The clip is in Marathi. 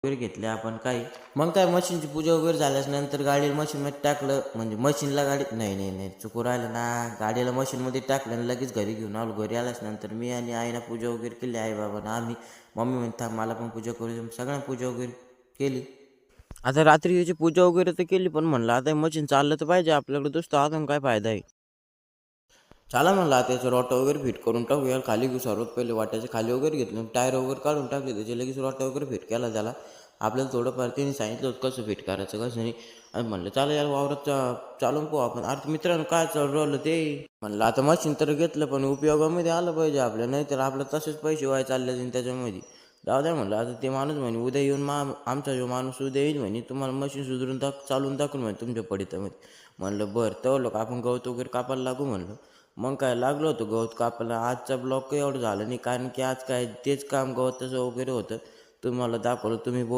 वगैरे घेतले आपण काही. मग काय मशीनची पूजा वगैरे झाल्यानंतर गाडीला मशीनमध्ये टाकलं, म्हणजे मशीनला गाडी नाही नाही नाही चुकू राहिलं ना, गाडीला मशीनमध्ये टाकलं आणि लगेच घरी घेऊन आलो. घरी आल्यानंतर मी आणि आईनं पूजा वगैरे केली, आई बाबांना आम्ही. मम्मी म्हणता मला पण पूजा करू दे, सगळ्यांना पूजा वगैरे केली. आता रात्रीची पूजा वगैरे तर केली, पण म्हणलं आता मशीन चाललं तर पाहिजे आपल्याकडे, दुसतं अजून काय फायदा आहे. चला म्हणलं आता त्याचं रॉट वगैरे फिट करून टाकूया. खाली घेऊ सर्वात पहिले वाट्याचे खाली वगैरे घेतलं, टायर वगैरे काढून टाकले, त्याचे लगेच रॉट वगैरे फिट केला त्याला. आपल्याला थोडंफार त्यांनी सांगितलं होतं कसं फिट करायचं कसं नाही. आणि म्हणलं चला यार वावरात चालून पाहू आपण. अरे मित्रांनो काय चालू राहिलं ते, म्हणलं आता मशीन तर घेतलं पण उपयोगामध्ये आलं पाहिजे आपल्या, नाही तर आपलं तसेच पैसे व्हाय चालले जाईल त्याच्यामध्ये. जाऊ द्या म्हणलं आता. ते माणूस म्हणे उद्या येऊन आमचा जो माणूस उद्या येईल म्हणे, तुम्हाला मशीन सुधारून चालून दाखवून म्हणे तुमच्या पडितामध्ये. म्हणलं बरं तर लोक आपण गवत वगैरे कापायला लागू म्हणलं. मग काय लागलो होतं गवत कापायला. आजचा ब्लॉग काही एवढं झालं नाही, कारण की आज काय तेच काम गवताचं वगैरे होतं. तुम्हाला दाखवलं, तुम्ही